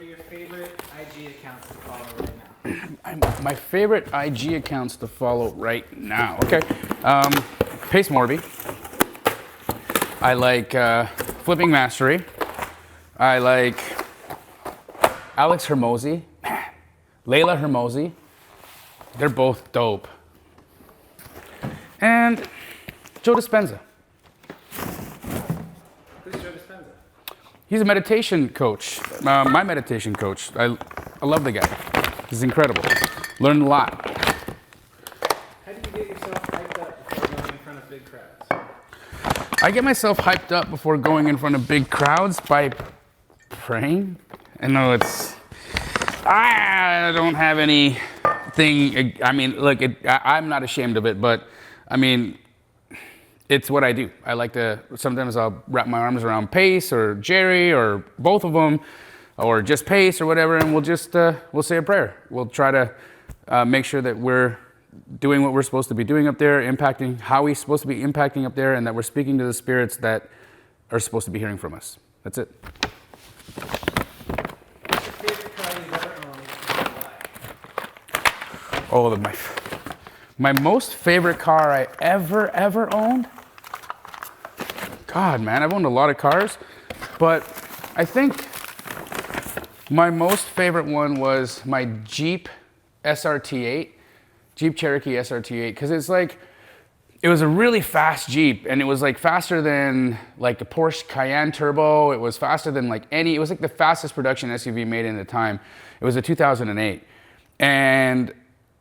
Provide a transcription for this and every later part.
your favorite IG accounts to follow right now? My favorite IG accounts to follow right now. Okay. Pace Morby. I like Flipping Mastery. I like Alex Hermosi. Layla Hermosi. They're both dope. And Joe Dispenza. Who's Joe Dispenza? He's a meditation coach, my meditation coach. I love the guy. He's incredible. Learned a lot. How do you get yourself hyped up before going in front of big crowds? I get myself hyped up before going in front of big crowds by praying. I know I don't have anything, I mean, look, I'm not ashamed of it, but I mean, it's what I do. I like to, sometimes I'll wrap my arms around Pace or Jerry or both of them, or just Pace or whatever, and we'll say a prayer. We'll try to make sure that we're doing what we're supposed to be doing up there, impacting how we're supposed to be impacting up there, and that we're speaking to the spirits that are supposed to be hearing from us. That's it. What's your favorite car you've ever owned and why? Oh, my most favorite car I ever owned? God, man, I've owned a lot of cars, but I think my most favorite one was my Jeep SRT8, Jeep Cherokee SRT8, because it was a really fast Jeep, and it was like faster than like the Porsche Cayenne Turbo. It was faster than it was like the fastest production SUV made in the time. It was a 2008, and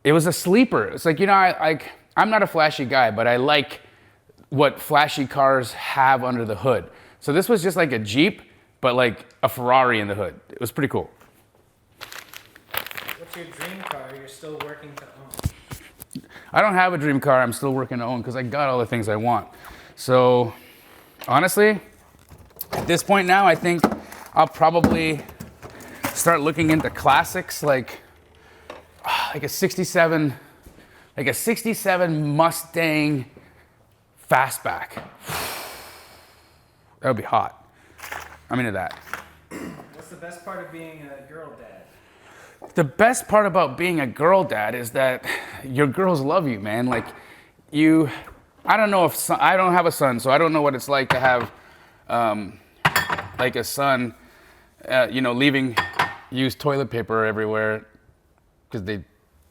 it was a sleeper. It's like, I'm not a flashy guy, but I like what flashy cars have under the hood. So this was just like a Jeep, but like a Ferrari in the hood. It was pretty cool. What's your dream car you're still working to own? I don't have a dream car I'm still working to own because I got all the things I want. So honestly, at this point now, I think I'll probably start looking into classics like a 67 Mustang fastback. That would be hot. I'm into that. What's the best part of being a girl dad? The best part about being a girl dad is that your girls love you, man. I don't know I don't have a son, so I don't know what it's like to have a son, leaving used toilet paper everywhere because they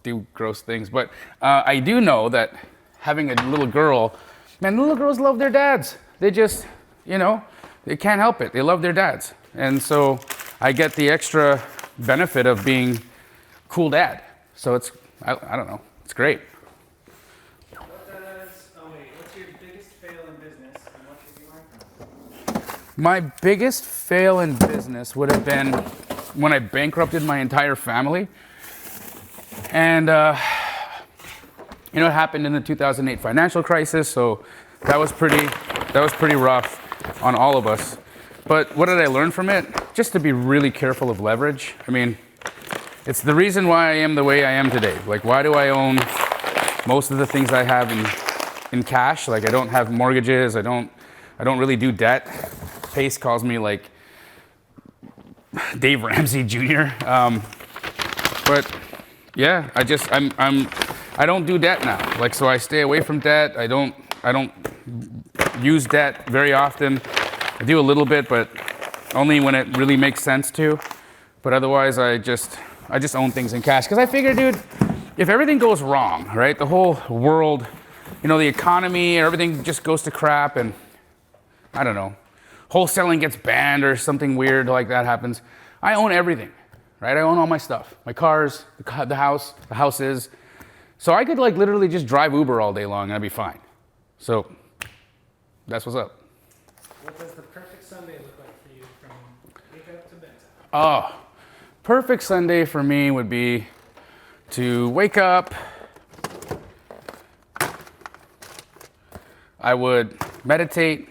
do gross things. But I do know that having a little girl, man, little girls love their dads. They just, they can't help it. They love their dads. And so I get the extra benefit of being cool dad. So I don't know, it's great. What's your biggest fail in business and what did you learn from it? My biggest fail in business would have been when I bankrupted my entire family. And, it happened in the 2008 financial crisis, so that was pretty rough on all of us. But what did I learn from it? Just to be really careful of leverage. I mean, it's the reason why I am the way I am today. Like, why do I own most of the things I have in cash? Like, I don't have mortgages. I don't really do debt. Pace calls me like Dave Ramsey Jr. But yeah, I don't do debt now. So I stay away from debt. I don't use debt very often. I do a little bit, but only when it really makes sense to. But otherwise, I just own things in cash. Because I figure, dude, if everything goes wrong, right, the whole world, the economy, everything just goes to crap, and I don't know, wholesaling gets banned or something weird like that happens, I own everything, right? I own all my stuff, my cars, the houses. So I could literally just drive Uber all day long and I'd be fine. So that's what's up. What does the perfect Sunday look like for you from wake up to bedtime? Oh, perfect Sunday for me would be to wake up. I would meditate.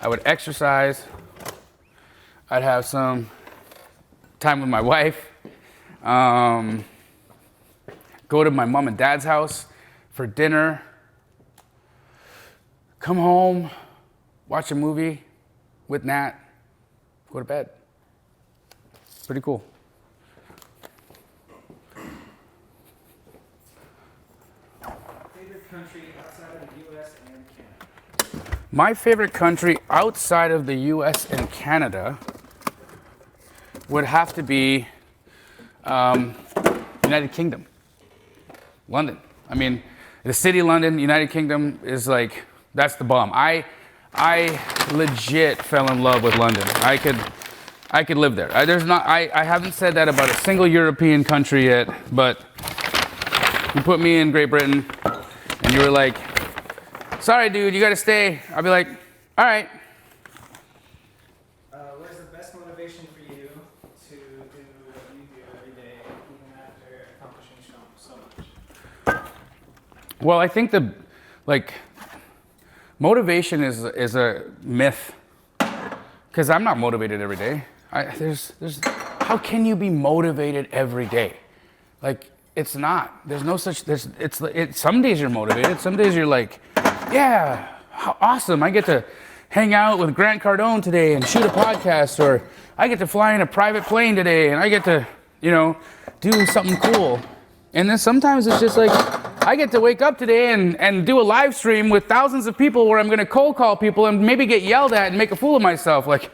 I would exercise. I'd have some time with my wife. Go to my mom and dad's house for dinner. Come home, watch a movie with Nat, go to bed. pretty cool. Favorite country outside of the U.S. and Canada? My favorite country outside of the US and Canada would have to be United Kingdom. London. I mean, the city of London, United Kingdom is like, that's the bomb. I legit fell in love with London. I could live there. I haven't said that about a single European country yet, but you put me in Great Britain and you were like, sorry dude, you gotta stay. I'll be like, all right. What is the best motivation for you to do what you do every day, even after accomplishing so much? Well, I think motivation is a myth, because I'm not motivated every day. How can you be motivated every day? Like, it's not. There's no such. Some days you're motivated. Some days you're like, yeah, how awesome! I get to hang out with Grant Cardone today and shoot a podcast, or I get to fly in a private plane today and I get to, do something cool. And then sometimes it's just like, I get to wake up today and do a live stream with thousands of people where I'm going to cold call people and maybe get yelled at and make a fool of myself. Like,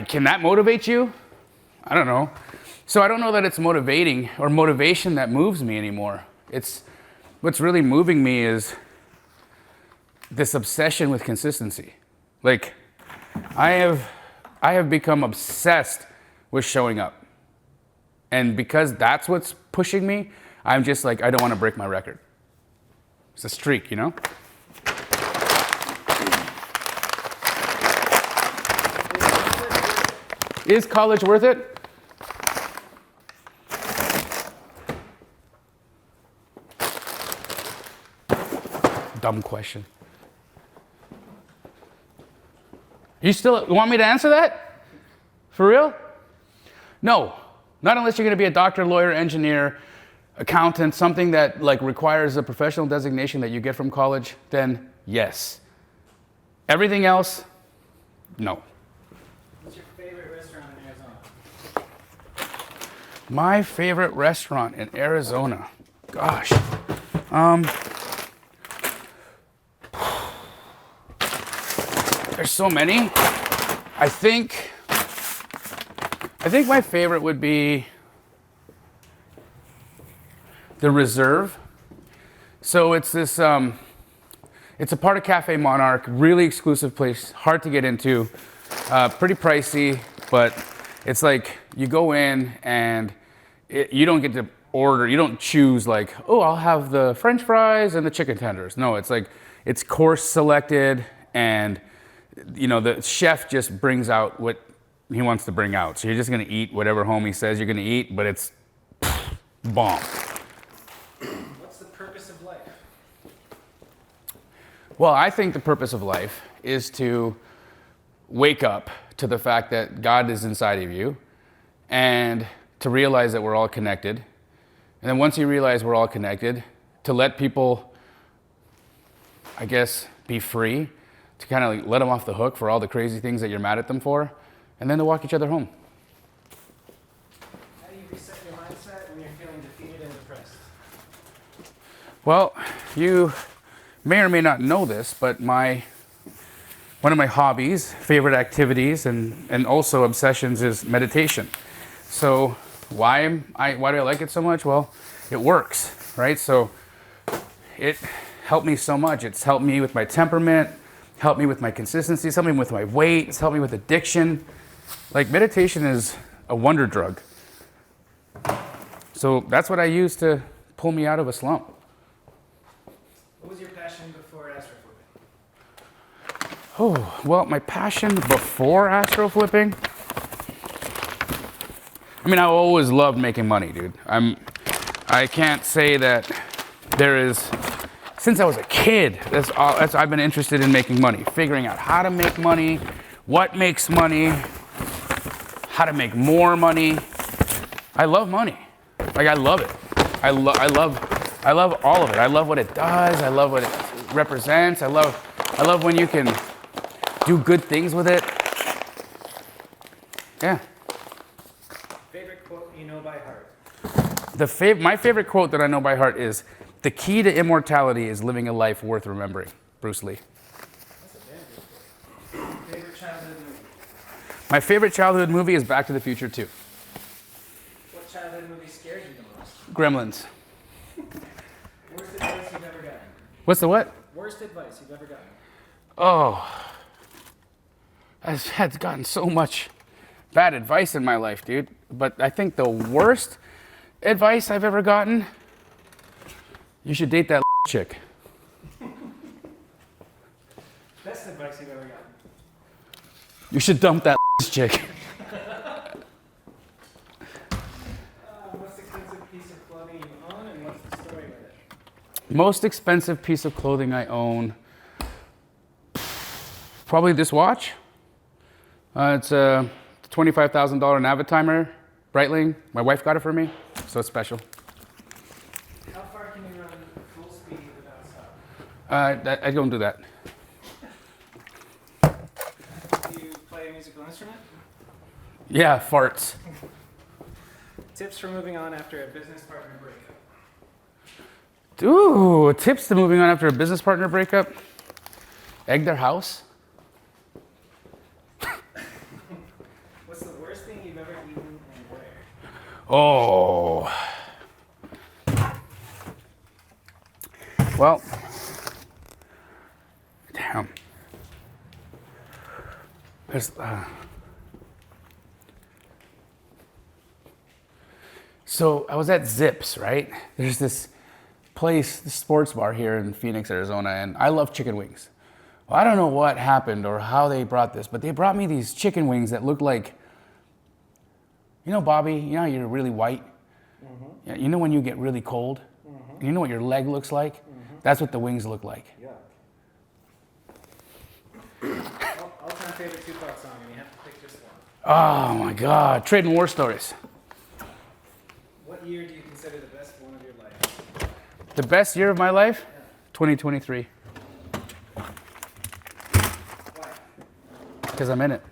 can that motivate you? I don't know. So I don't know that it's motivating or motivation that moves me anymore. What's really moving me is this obsession with consistency. Like, I have become obsessed with showing up. And because that's what's pushing me, I'm just like, I don't want to break my record. It's a streak, Is college worth it? Dumb question. You still want me to answer that? For real? No. Not unless you're going to be a doctor, lawyer, engineer, accountant, something that requires a professional designation that you get from college, then yes. Everything else, no. What's your favorite restaurant in Arizona? My favorite restaurant in Arizona. Gosh. There's so many. I think my favorite would be the Reserve. So it's this, it's a part of Cafe Monarch, really exclusive place, hard to get into, pretty pricey, but it's like you go in and you don't get to order, you don't choose like, oh, I'll have the French fries and the chicken tenders. No, it's like, it's course selected, and the chef just brings out what he wants to bring out. So you're just gonna eat whatever homie says you're gonna eat, but it's bomb. What's the purpose of life? Well, I think the purpose of life is to wake up to the fact that God is inside of you, and to realize that we're all connected. And then once you realize we're all connected, to let people, I guess, be free, to kind of let them off the hook for all the crazy things that you're mad at them for, and then to walk each other home. How do you reset your mindset when you're feeling defeated and depressed? Well, you may or may not know this, but one of my hobbies, favorite activities, and also obsessions is meditation. So why do I like it so much? Well, it works, right? So it helped me so much. It's helped me with my temperament, helped me with my consistency, it's helped me with my weight, it's helped me with addiction. Like, meditation is a wonder drug. So that's what I use to pull me out of a slump. What was your passion before astroflipping? Oh, well, my passion before astroflipping, I mean, I always loved making money, dude. I can't say that there is, since I was a kid, I've been interested in making money, figuring out how to make money, what makes money, how to make more money. I love money. Like, I love it. I love all of it. I love what it does. I love what it represents. I love when you can do good things with it. Yeah. Favorite quote you know by heart? My favorite quote that I know by heart is, "The key to immortality is living a life worth remembering." Bruce Lee. That's a damn good quote. Favorite childhood movie? My favorite childhood movie is Back to the Future 2. What childhood movie scared you the most? Gremlins. Worst advice you've ever gotten? What's the what? Worst advice you've ever gotten? Oh, I've had gotten so much bad advice in my life, dude. But I think the worst advice I've ever gotten, you should date that chick. Best advice you've ever gotten? You should dump that chick. Most expensive piece of clothing you own, and what's the story with it? Most expensive piece of clothing I own, probably this watch. It's a $25,000 Navitimer, Breitling. My wife got it for me, so it's special. How far can you run full speed without stopping? I don't do that. Do you play a musical instrument? Yeah, farts. Tips for moving on after a business partner breakup. Ooh, tips to moving on after a business partner breakup. Egg their house. What's the worst thing you've ever eaten and where? Oh. Well, damn. There's, so I was at Zips, right? There's this place, this sports bar here in Phoenix, Arizona, and I love chicken wings. Well, I don't know what happened or how they brought this, but they brought me these chicken wings that looked like, you know, Bobby, you know how you're really white? Mm-hmm. Yeah, you know when you get really cold? Mm-hmm. You know what your leg looks like? Mm-hmm. That's what the wings look like. Yuck. All-time favorite Tupac song, and you have to pick just one. Oh my God, Trade and War Stories. What year do you consider the best one of your life? The best year of my life? Yeah. 2023, Why? because I'm in it.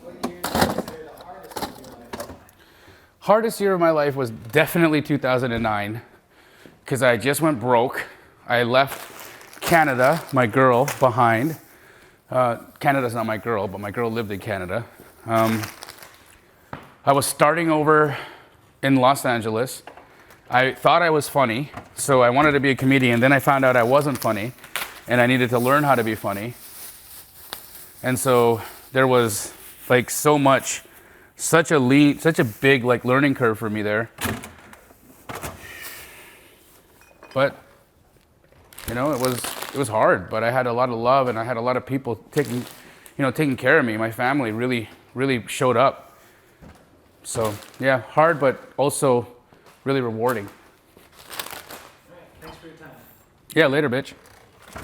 What year do you consider the hardest one of your life? Hardest year of my life was definitely 2009, because I just went broke. I left Canada, my girl, behind. Canada's not my girl, but my girl lived in Canada. I was starting over in Los Angeles. I thought I was funny, so I wanted to be a comedian. Then I found out I wasn't funny, and I needed to learn how to be funny. And so there was like such a big like learning curve for me there. But you know, it was hard, but I had a lot of love, and I had a lot of people taking care of me. My family really showed up. So yeah, hard, but also really rewarding. All right, thanks for your time. Yeah, later, bitch. All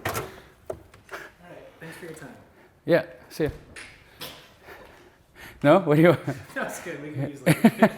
right, thanks for your time. Yeah, see ya. No, what do you? That's good. We can use later.